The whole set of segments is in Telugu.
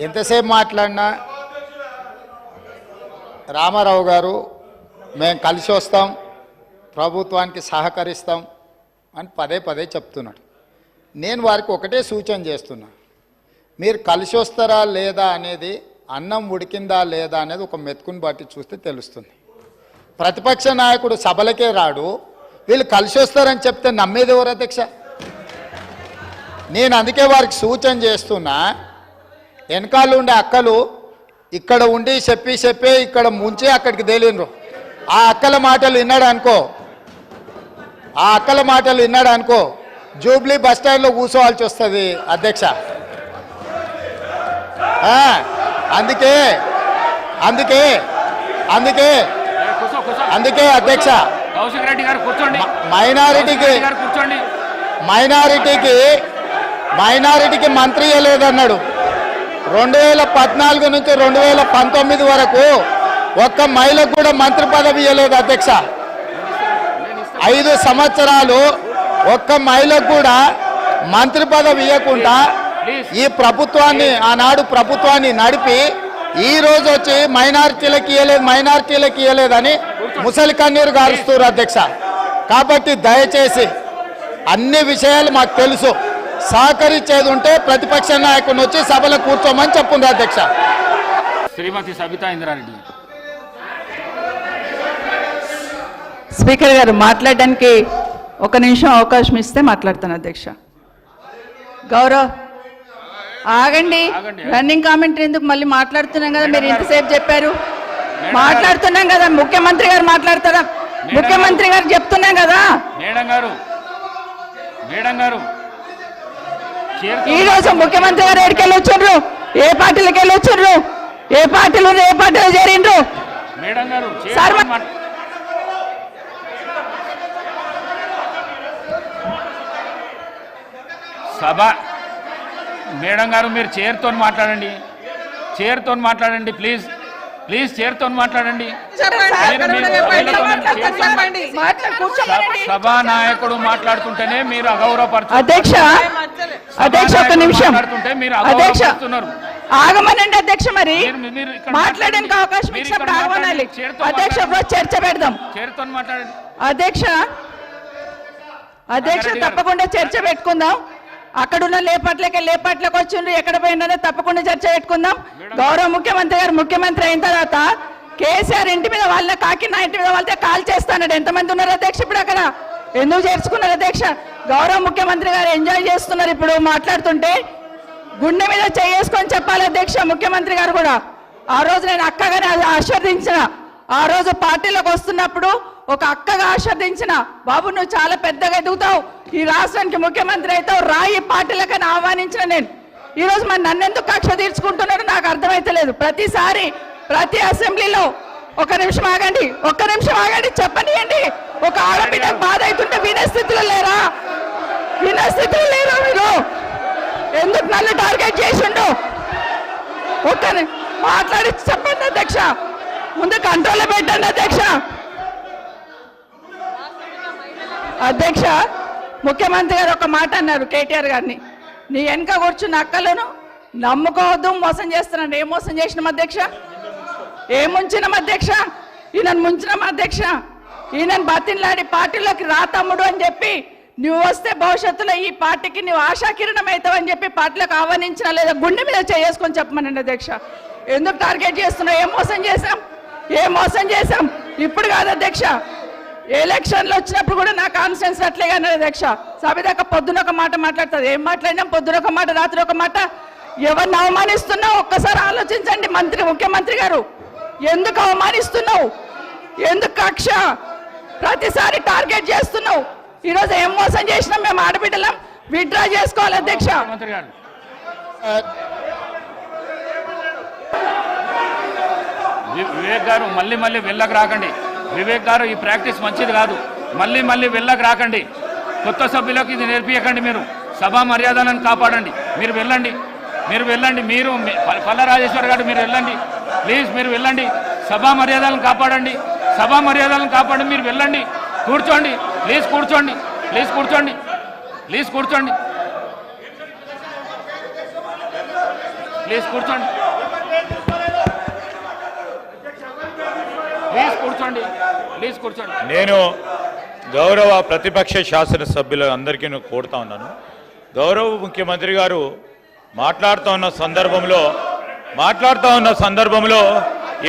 ఎంతసేపు మాట్లాడినా రామారావు గారు మేము కలిసి వస్తాం, ప్రభుత్వానికి సహకరిస్తాం అని పదే పదే చెప్తున్నాడు. నేను వారికి ఒకటే సూచన చేస్తున్నా, మీరు కలిసి వస్తారా లేదా అనేది, అన్నం ఉడికిందా లేదా అనేది ఒక మెతుకుని బట్టి చూస్తే తెలుస్తుంది. ప్రతిపక్ష నాయకుడు సభలకే రాడు, వీళ్ళు కలిసి వస్తారని చెప్తే నమ్మేది ఎవరు అధ్యక్ష? నేను అందుకే వారికి సూచన చేస్తున్నా, వెనకాల ఉండే అక్కలు ఇక్కడ ఉండి చెప్పి ఇక్కడ ముంచి అక్కడికి తేలినరు. ఆ అక్కల మాటలు విన్నాడు అనుకో జూబ్లీ బస్ స్టాండ్లో కూర్చోవాల్సి వస్తుంది అధ్యక్ష. అందుకే అందుకే అందుకే అందుకే అధ్యక్ష, మైనారిటీకి మంత్రి ఇవ్వలేదన్నాడు. 2014 నుంచి 2019 వరకు ఒక్క మహిళకు కూడా మంత్రి పదవి ఇవ్వలేదు అధ్యక్ష. 5 సంవత్సరాలు ఒక్క మహిళకు కూడా మంత్రి పదవి ఇవ్వకుండా ఈ ప్రభుత్వాన్ని, ఆనాడు ప్రభుత్వాన్ని నడిపి ఈ రోజు వచ్చి మైనారిటీలకు ఇవ్వలేదని ముసలి కన్నీరు గారుస్తారు అధ్యక్ష. కాబట్టి దయచేసి అన్ని విషయాలు మాకు తెలుసు, సహకరించేది ఉంటే ప్రతిపక్ష నాయకుడిని వచ్చి సభలో కూర్చోమని చెప్పుంది అధ్యక్ష. శ్రీమతి సబితా ఇంద్రారెడ్డి. స్పీకర్ గారు మాట్లాడడానికి 1 నిమిషం అవకాశం ఇస్తే మాట్లాడతాను అధ్యక్ష. గౌరవ్ ఆగండి, రన్నింగ్ కామెంటరీ ఎందుకు? మళ్ళీ మాట్లాడుతున్నాం కదా, మీరు ఇంతసేపు చెప్పారు. మాట్లాడుతున్నాం కదా, ముఖ్యమంత్రి గారు మాట్లాడతారా? ముఖ్యమంత్రి గారు చెప్తున్నాం కదా. ఈ రోజు ముఖ్యమంత్రి గారు ఎక్కడికి వెళ్ళి వచ్చారు? ఏ పార్టీలకు వెళ్ళి వచ్చారు? ఏ పార్టీలో చేరిండ్రు? సార్ సభ మేడం గారు, మీరు చైర్తో మాట్లాడండి ప్లీజ్ చైర్తో మాట్లాడండి. సభా నాయకుడు మాట్లాడుతుంటేనే మీరు అగౌరవపరుస్తున్నారు. అధ్యక్ష 1 నిమిషం ఆగమనండి అధ్యక్ష. మరి మాట్లాడడానికి అవకాశం ఇచ్చినప్పుడు ఆగమనాలి అధ్యక్ష. చర్చ పెడదాం. చైర్తో మాట్లాడండి అధ్యక్ష. తప్పకుండా చర్చ పెట్టుకుందాం. అక్కడున్న లేపాట్లకు వచ్చిండ్రు, ఎక్కడ పోయినా తప్పకుండా చర్చ పెట్టుకుందాం. గౌరవ ముఖ్యమంత్రి అయిన తర్వాత కేసీఆర్ ఇంటి మీద వాళ్ళ కాకినా ఇంటి మీద వాళ్ళతో కాల్ చేస్తాడు. ఎంతమంది ఉన్నారు అధ్యక్ష? ఇప్పుడు అక్కడ ఎందుకు చేర్చుకున్నారు అధ్యక్ష? గౌరవ ముఖ్యమంత్రి గారు ఎంజాయ్ చేస్తున్నారు. ఇప్పుడు మాట్లాడుతుంటే గుండె మీద చేసుకొని చెప్పాలి అధ్యక్ష. ముఖ్యమంత్రి గారు కూడా ఆ రోజు నేను అక్కగానే ఆశీర్వదించిన, ఆ రోజు పార్టీలోకి వస్తున్నప్పుడు ఒక అక్కగా ఆశీర్వదించిన, బాబు నువ్వు చాలా పెద్దగా ఎదుగుతావు, ఈ రాష్ట్రానికి ముఖ్యమంత్రి అవుతావు, రాయి పార్టీలకని ఆహ్వానించిన నేను. ఈరోజు మరి నన్నెందుకు కక్ష తీర్చుకుంటున్నారో నాకు అర్థమైతలేదు. ప్రతిసారి ప్రతి అసెంబ్లీలో 1 నిమిషం ఆగండి చెప్పనియండి. ఒక ఆడబిడ్డ బాధ అవుతుంటే వినే స్థితిలో లేరా మీరు? ఎందుకు నన్ను టార్గెట్ చేసిండు? మాట్లాడి చెప్పండి అధ్యక్ష. ముందు కంట్రోల్లో పెట్టండి అధ్యక్ష. ముఖ్యమంత్రి గారు ఒక మాట అన్నారు కేటీఆర్ గారిని, నీ వెనక కూర్చున్న అక్కలను నమ్ముకోవద్దు, మోసం చేస్తున్నాను. ఏం మోసం చేసినాం అధ్యక్ష? ఏం ముంచినాం అధ్యక్ష? ఈయనను ముంచినాం అధ్యక్ష. ఈయనను బతిన్లాడి పార్టీలోకి రా తమ్ముడు అని చెప్పి, నువ్వు వస్తే భవిష్యత్తులో ఈ పార్టీకి నువ్వు ఆశాకిరణం అవుతావు అని చెప్పి పార్టీలోకి ఆహ్వానించిన, లేదా గుండె మీద చేసుకొని చెప్పమనండి అధ్యక్ష. ఎందుకు టార్గెట్ చేస్తున్నావు? ఏం మోసం చేశాం? ఇప్పుడు కాదు అధ్యక్ష, ఎలక్షన్లు వచ్చినప్పుడు కూడా నా కాన్ఫిడెన్స్ అట్లేగా అధ్యక్ష. సభదాకా పొద్దున ఒక మాట మాట్లాడుతుంది, ఏం మాట్లాడినాం? పొద్దున ఒక మాట, రాత్రి ఒక మాట. ఎవరిని అవమానిస్తున్నావు ఒక్కసారి ఆలోచించండి ముఖ్యమంత్రి గారు. ఎందుకు అవమానిస్తున్నావు? ఎందుకు కక్ష? ప్రతిసారి టార్గెట్ చేస్తున్నావు. ఈరోజు ఏం మోసం చేసినాం? మేము ఆడబిడ్డలం, విత్డ్రా చేసుకోవాలి అధ్యక్ష. వివేక్ గారు మళ్ళీ వెళ్ళకు రాకండి. వివేక్ గారు, ఈ ప్రాక్టీస్ మంచిది కాదు. మళ్ళీ వెళ్ళకు రాకండి. కొత్త సభ్యులకు ఇది నేర్పించకండి. మీరు సభా మర్యాదలను కాపాడండి. మీరు వెళ్ళండి. మీరు పల్ల రాజేశ్వర్ గారు మీరు వెళ్ళండి ప్లీజ్. మీరు వెళ్ళండి. సభా మర్యాదలను కాపాడండి. మీరు వెళ్ళండి. కూర్చోండి ప్లీజ్. కూర్చోండి. ప్లీజ్ కూర్చోండి, ప్లీజ్ కూర్చోండి, ప్లీజ్ కూర్చోండి. నేను గౌరవ ప్రతిపక్ష శాసనసభ్యులు అందరికీ కోరుతా ఉన్నాను. గౌరవ ముఖ్యమంత్రి గారు మాట్లాడుతూ ఉన్న సందర్భంలో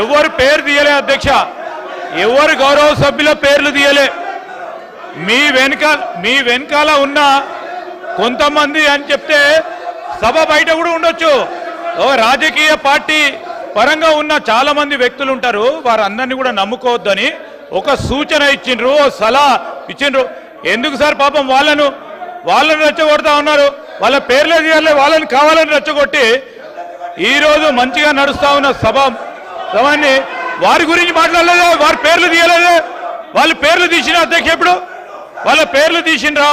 ఎవరు పేరు తీయలే అధ్యక్ష, ఎవరు గౌరవ సభ్యుల పేర్లు తీయలే. మీ వెనకాల ఉన్న కొంతమంది అని చెప్తే సభ బయట కూడా ఉండొచ్చు. రాజకీయ పార్టీ పరంగా ఉన్న చాలా మంది వ్యక్తులు ఉంటారు, వారందరినీ కూడా నమ్ముకోవద్దని ఒక సూచన ఇచ్చిండ్రు, ఓ సలహా ఇచ్చిండ్రు. ఎందుకు సార్ పాపం వాళ్ళను రెచ్చగొడతా ఉన్నారు, వాళ్ళ పేర్లే తీయాలి, వాళ్ళని కావాలని రెచ్చగొట్టి ఈరోజు మంచిగా నడుస్తా ఉన్న సభని వారి గురించి మాట్లాడలేదు, వారి పేర్లు తీయలేదు. వాళ్ళ పేర్లు తీసిన అధ్యక్ష, ఎప్పుడు వాళ్ళ పేర్లు తీసిండ్రా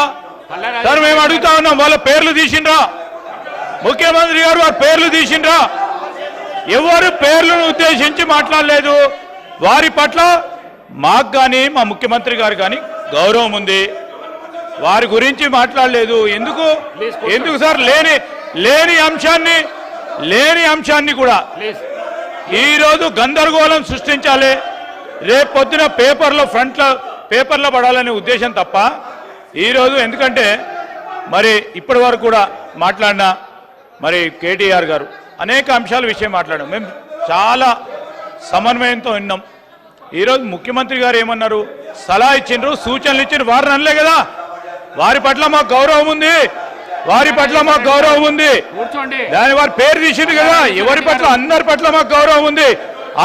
సార్? మేము అడుగుతా ఉన్నాం, వాళ్ళ పేర్లు తీసిండ్రా? ముఖ్యమంత్రి గారు వారి పేర్లు తీసిండ్రా? ఎవరు పేర్లను ఉద్దేశించి మాట్లాడలేదు. వారి పట్ల మాకు కానీ మా ముఖ్యమంత్రి గారు కానీ గౌరవం ఉంది, వారి గురించి మాట్లాడలేదు. ఎందుకు సార్? లేని అంశాన్ని కూడా ఈరోజు గందరగోళం సృష్టించాలి, రేపు పొద్దున పేపర్లో పడాలనే ఉద్దేశం తప్ప ఈరోజు ఎందుకంటే మరి ఇప్పటి వరకు కూడా మాట్లాడిన మరి కేటీఆర్ గారు అనేక అంశాల విషయం మాట్లాడాం, మేము చాలా సమన్వయంతో విన్నాం. ఈరోజు ముఖ్యమంత్రి గారు ఏమన్నారు, సలహా ఇచ్చిండ్రు, సూచనలు ఇచ్చిండ్రు, వారిని అనలే కదా. వారి పట్ల మాకు గౌరవం ఉంది, దాని వారి పేరు తీసింది కదా. ఎవరి పట్ల? అందరి పట్ల మాకు గౌరవం ఉంది,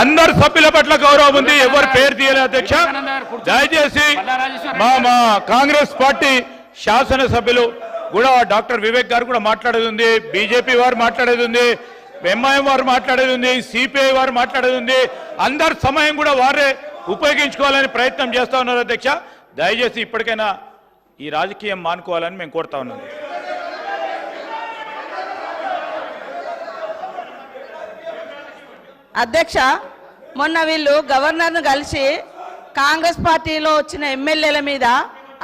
అందరు సభ్యుల పట్ల గౌరవం ఉంది, ఎవరు పేరు తీయలేదు అధ్యక్ష. దయచేసి మా కాంగ్రెస్ పార్టీ శాసనసభ్యులు కూడా డాక్టర్ వివేక్ గారు కూడా మాట్లాడేది ఉంది, బీజేపీ వారు మాట్లాడేది ఉంది, ఎంఐఎం వారు మాట్లాడేది ఉంది, సిపిఐ వారు మాట్లాడేది ఉంది. అందరి సమయం కూడా వారే ఉపయోగించుకోవాలని ప్రయత్నం చేస్తా ఉన్నారు అధ్యక్ష. దయచేసి ఇప్పటికైనా ఈ రాజకీయం మానుకోవాలని మేము కోరుతా ఉన్నాం. అధ్యక్ష, మొన్న వీళ్ళు గవర్నర్ను కలిసి కాంగ్రెస్ పార్టీలో వచ్చిన ఎమ్మెల్యేల మీద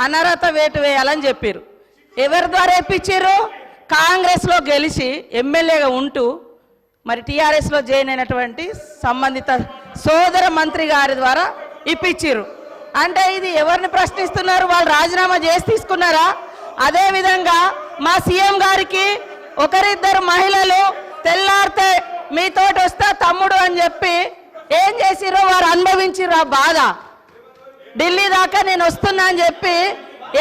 అనర్హత వేటు వేయాలని చెప్పారు. ఎవరి ద్వారా ఇప్పించారు? కాంగ్రెస్లో గెలిచి ఎమ్మెల్యేగా ఉంటూ మరి టీఆర్ఎస్లో జాయిన్ అయినటువంటి సంబంధిత సోదర మంత్రి గారి ద్వారా ఇప్పించారు. అంటే ఇది ఎవరిని ప్రశ్నిస్తున్నారు? వాళ్ళు రాజీనామా చేసి తీసుకున్నారా? అదేవిధంగా మా సీఎం గారికి ఒకరిద్దరు మహిళలు తెల్లారితే మీతోటి వస్తా తమ్ముడు అని చెప్పి ఏం చేసిరో వారు అనుభవించిర్రు. ఆ బాధ ఢిల్లీ దాకా నేను వస్తున్నా అని చెప్పి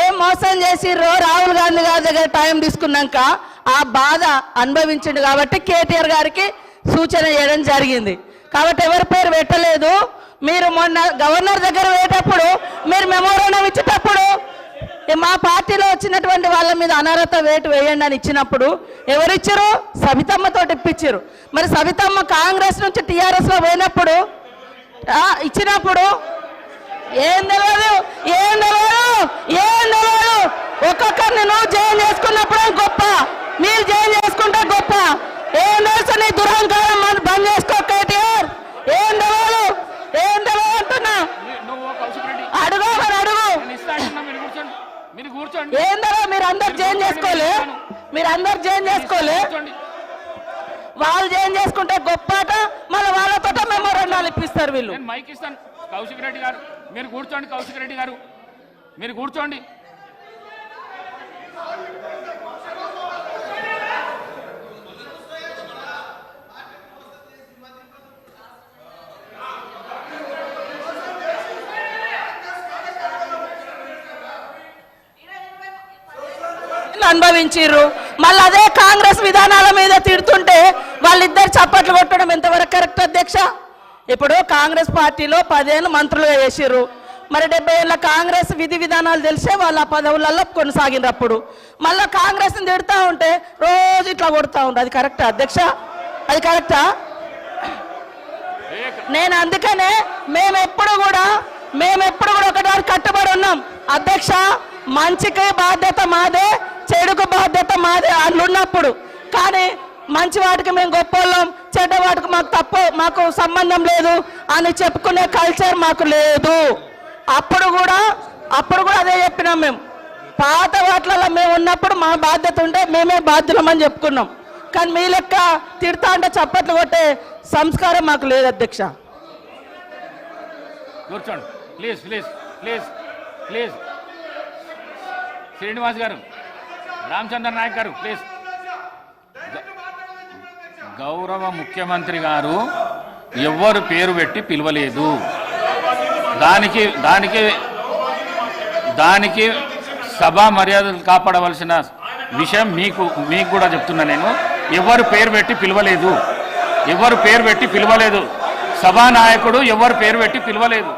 ఏం మోసం చేసిర్రో రాహుల్ గాంధీ గారి దగ్గర టైం తీసుకున్నాక ఆ బాధ అనుభవించిండు. కాబట్టి కేటీఆర్ గారికి సూచన చేయడం జరిగింది. కాబట్టి ఎవరి పేరు పెట్టలేదు. మీరు మొన్న గవర్నర్ దగ్గర పోయేటప్పుడు మీరు మెమోరాండం ఇచ్చేటప్పుడు మా పార్టీలో వచ్చినటువంటి వాళ్ళ మీద అనర్హత వేటు వేయండి అని ఇచ్చినప్పుడు ఎవరిచ్చారు? సబితమ్మతో ఇప్పించారు. మరి సబితమ్మ కాంగ్రెస్ నుంచి టీఆర్ఎస్లో పోయినప్పుడు ఇచ్చినప్పుడు ఏం తెలియదు. ఒక్కొక్కరిని నువ్వు జాయిన్ చేసుకున్నప్పుడు గొప్ప, మీరు జాయిన్ చేసుకుంటే గొప్ప. ఏం తెలుసు నీ దురహంకారం బంద్ చేసుకో కేటీఆర్. ఏం తెలియదు అంటున్నా. అడుగు ఏందో మీరు అందరు జాయిన్ చేసుకోలే, వాళ్ళు జాయిన్ చేసుకుంటే గొప్పట. మళ్ళీ వాళ్ళతో మెమోరాండాలు ఇప్పిస్తారు వీళ్ళు. మైక్ ఇస్తాను. కౌశిక్ రెడ్డి గారు మీరు కూర్చోండి. కౌశిక్ రెడ్డి గారు మీరు కూర్చోండి. అనుభవించిర్రు. మళ్ళీ అదే కాంగ్రెస్ విధానాల మీద తిడుతుంటే వాళ్ళిద్దరు చప్పట్లు కొట్టడం ఎంతవరకు కరెక్ట్ అధ్యక్ష? ఇప్పుడు కాంగ్రెస్ పార్టీలో 10 ఏళ్ళు మంత్రులుగా చేసిర్రు. మరి 70 ఏళ్ళ కాంగ్రెస్ విధి విధానాలు తెలిసే వాళ్ళ పదవులలో కొనసాగినప్పుడు మళ్ళీ కాంగ్రెస్ని తిడుతూ ఉంటే రోజు ఇట్లా కొడుతూ ఉంటారు. అది కరెక్టా అధ్యక్ష? అది కరెక్టా? నేను అందుకనే మేమెప్పుడు కూడా ఒకటి కట్టుబడి ఉన్నాం అధ్యక్ష. మంచికి బాధ్యత మాదే, చెడుకు బాధ్యత మాదే అట్లున్నప్పుడు. కానీ మంచి వాటికి మేము గొప్పవాళ్ళం, చెడ్డ వాటికి మాకు సంబంధం లేదు అని చెప్పుకునే కల్చర్ మాకు లేదు. అప్పుడు కూడా అదే చెప్పినాం. మేము పాత వాటిలలో మేము ఉన్నప్పుడు మా బాధ్యత ఉంటే మేమే బాధ్యులమని చెప్పుకున్నాం. కానీ మీ లెక్క తిడతా అంటే చప్పట్లు కొట్టే సంస్కారం మాకు లేదు అధ్యక్ష. కూర్చోండి please please please please. Srinivas గారు, రామచంద్ర నాయక్ గారు ప్లీజ్. గౌరవ ముఖ్యమంత్రి గారు ఎవ్వరు పేరు పెట్టి పిలవలేదు. దానికి దానికి దానికి సభా మర్యాదలు కాపాడవలసిన విషయం మీకు కూడా చెప్తున్నా నేను. ఎవరు పేరు పెట్టి పిలవలేదు, ఎవరు పేరు పెట్టి పిలవలేదు. సభానాయకుడు ఎవరు పేరు పెట్టి పిలవలేదు.